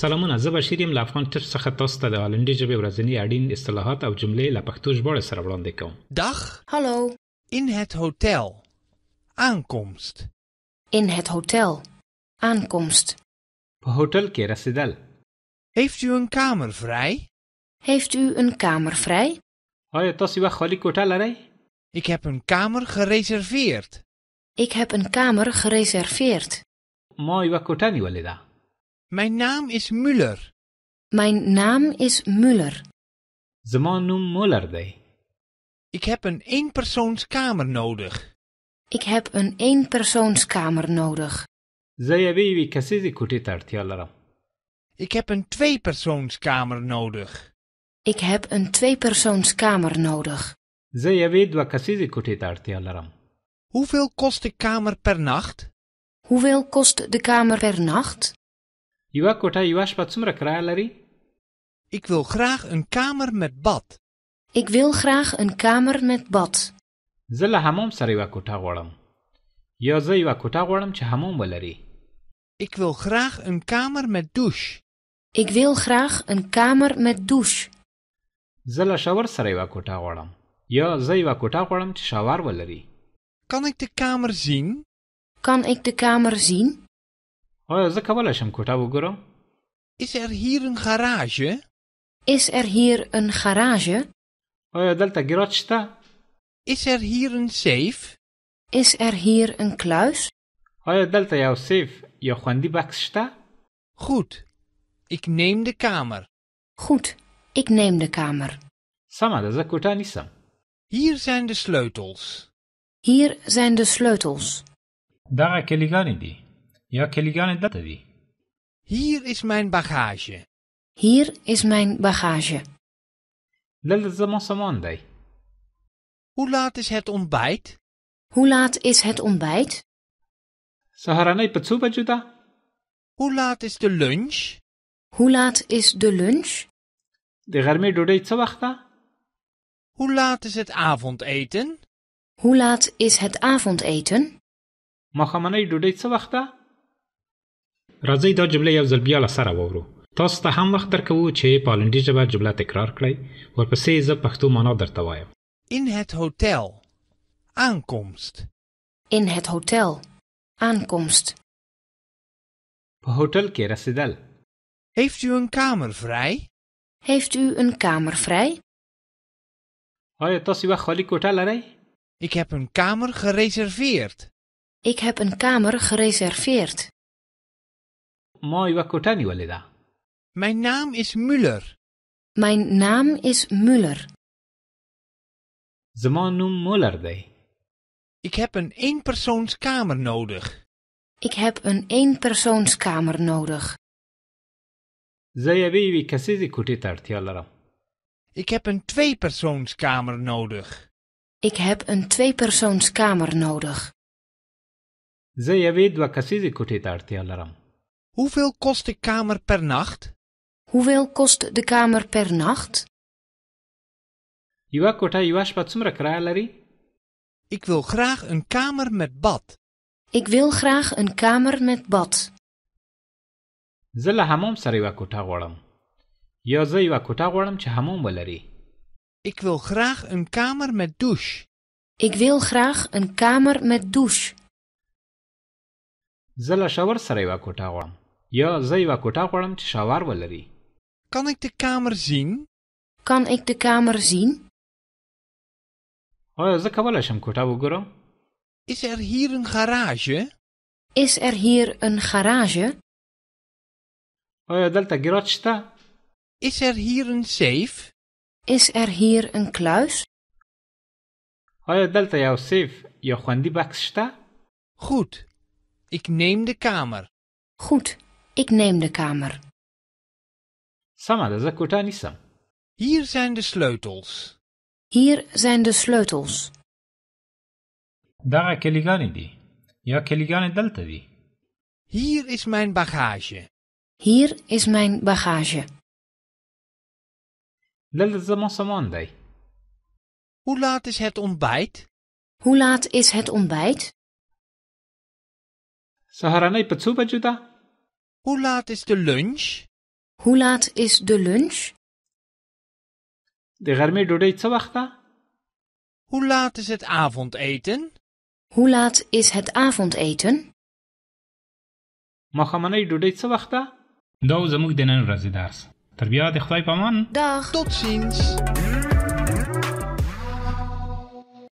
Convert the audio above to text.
سلامونه، زه بشیر یم له افغان ټچ څخه تاسو ته د هالندي ژبې ورځني اړین اصطلاحات او جملې له پښتو ژباړې سره وړاندې کوم. Dag, Hallo, in het hotel. Aankomst. in het hotel. Aankomst. په هوټل کې رسیدل. Heeft u een kamer vrij? Heeft u een kamer vrij? آیا تاسو یوه خالی کوټه لرئ؟ Ik heb een kamer gereserveerd. Ik heb een kamer gereserveerd. ما یوه کوټه نیولې ده. Mijn naam is Müller. Mijn naam is Müller. زما نوم مولر دی. Ik heb een eenpersoonskamer nodig. Ik heb een eenpersoonskamer nodig. زه یوې کسیزې کوټې ته اړتیا لرم. Ik heb een tweepersoonskamer nodig. Ik heb een tweepersoonskamer nodig. زه یوې دوه کسیزې کوټې ته اړتیا لرم. Hoeveel kost de kamer per nacht? Hoeveel kost de kamer per nacht? یوه کوټه یوه شپه څومره کرایه لري؟ Ik wil graag een kamer met bad. Ik wil graag een kamer met bad. زه له حمام سره یوه کوټه غواړم. یا زه یوه کوټه غواړم چې حمام ولري. Ik wil graag een kamer met douche. Ik wil graag een kamer met douche. زه له شاور سره یوه کوټه غواړم. یا زه یوه کوټه غواړم چې شاور ولري. Kan ik de kamer zien? Kan ik de kamer zien? آیا زه کولی شم کوټه وګورم؟ Is er hier een garage? Is er hier een garage? آیا دلته ګراج شته؟ Is er hier een safe? Is er hier een kluis? آیا دلته یو سیف یا خوندي بکس شته؟ Goed. Ik neem de kamer. Goed, ik neem de kamer. سمه ده، زه کوټه نیسم. Hier zijn de sleutels. Hier zijn de sleutels. دغه کلیګانې دي. یا کلیګانې دلته دي. Hier is mijn bagage. Hier is mijn bagage. دلته زما سامان دی. Hoe laat is het ontbijt? Hoe laat is het ontbijt? سهارنۍ په څو بجو ده؟ Hoe laat is de lunch? Hoe laat is de lunch? د غرمې ډوډۍ څه وخت ده؟ Hoe laat is het avondeten? Hoe laat is het avondeten? ماښامنۍ ډوډۍ څه وخت ده؟ راځئ دا جمله یو ځل بیا له سره واورو. تاسو ته هم وخت درکوو چې په هالندي ژبه جمله تکرار کړئ. ورپسې زه پښتو معنا درته وایم. In het hotel. Aankomst. In het hotel. Aankomst. په هوټل کې رسیدل. Heeft u een kamer vrij? Heeft u een kamer vrij? آیا تاسو یوه خالی کوټه لرئ؟ Ik heb een kamer gereserveerd. Ik heb een kamer gereserveerd. ما یوه کوټه نیولې ده. Mijn naam is Müller. Mijn naam is Müller. زما نوم مولر دی. Ik heb een eenpersoonskamer nodig. Ik heb een eenpersoonskamer nodig. زه یوې کسیزې کوټې ته اړتیا لرم. Ik heb een tweepersoonskamer nodig. Ik heb een tweepersoonskamer nodig. زه یوې دوه کسیزې کوټې ته اړتیا لرم. Hoeveel kost de kamer per nacht? Hoeveel kost de kamer per nacht? یوه کوټه یوه شپه څومره کرایه لري؟ Ik wil graag een kamer met bad. Ik wil graag een kamer met bad. زه له حمام سره یوه کوټه غواړم. یا زه یوه کوټه غواړم چې حمام ولري. Ik wil graag een kamer met douche. Ik wil graag een kamer met douche. زه له شاور سره یوه کوټه غواړم. یا زه یوه کوټه غواړم چې شاور ولري. Kan ik de kamer zien? Kan ik de kamer zien? آیا زه کولی شم کوټه وګورم؟ Is er hier een garage? Is er hier een garage? آیا دلته ګراج شته؟ Is er hier een safe? Is er hier een kluis? آیا دلته یو سیف یا خوندي بکس شته؟ Goed. Ik neem de kamer. Goed, ik neem de kamer. سمه ده، زه کوټه نیسم. Hier zijn de sleutels. Hier zijn de sleutels. دغه کلیګانې دي. یا کلیګانې دلته دي. Hier is mijn bagage. Hier is mijn bagage. دلته زما سامان دی. Hoe laat is het ontbijt? Hoe laat is het ontbijt? سهارنۍ په څو بجو ده؟ Hoe laat is de lunch? Hoe laat is de lunch? د غرمې ډوډۍ څه وخت ده؟ Hoe laat is het avondeten? Hoe laat is het avondeten? ماښامنۍ ډوډۍ څه وخت ده؟ دا زموږ د نن ورځې درس. تر بیا د خدای په امان. Dag! Tot ziens!